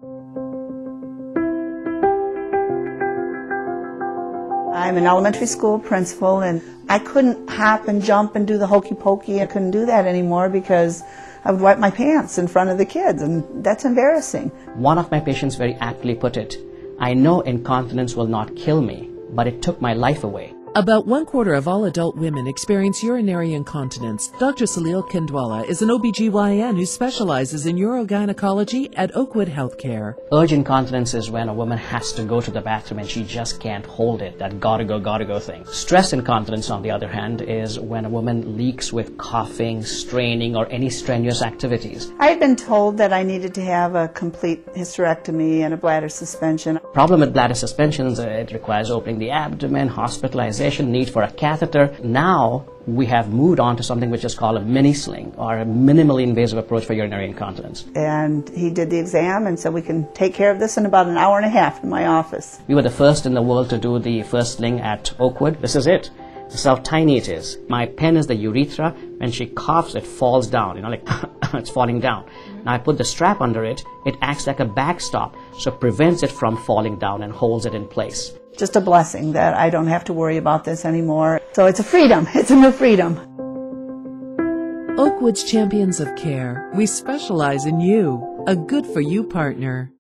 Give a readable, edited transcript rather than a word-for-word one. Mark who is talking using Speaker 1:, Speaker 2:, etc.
Speaker 1: I'm an elementary school principal, and I couldn't hop and jump and do the hokey pokey. I couldn't do that anymore because I would wipe my pants in front of the kids, and that's embarrassing.
Speaker 2: One of my patients very aptly put it, "I know incontinence will not kill me, but it took my life away."
Speaker 3: About 1/4 of all adult women experience urinary incontinence. Dr. Salil Kendwala is an OBGYN who specializes in urogynecology at Oakwood Healthcare.
Speaker 2: Urge incontinence is when a woman has to go to the bathroom and she just can't hold it, that gotta go thing. Stress incontinence, on the other hand, is when a woman leaks with coughing, straining, or any strenuous activities.
Speaker 1: I had been told that I needed to have a complete hysterectomy and a bladder suspension.
Speaker 2: Problem with bladder suspensions, it requires opening the abdomen, hospitalization, need for a catheter. Now we have moved on to something which is called a mini sling, or a minimally invasive approach for urinary incontinence.
Speaker 1: And he did the exam and said we can take care of this in about an hour and a half in my office.
Speaker 2: We were the first in the world to do the first sling at Oakwood. This is it. This is how tiny it is. My pen is the urethra. When she coughs, it falls down, like it's falling down. Now I put the strap under it. It acts like a backstop, so it prevents it from falling down and holds it in place.
Speaker 1: Just a blessing that I don't have to worry about this anymore. So it's a freedom. It's a new freedom.
Speaker 3: Oakwood's Champions of Care. We specialize in you, a good for you partner.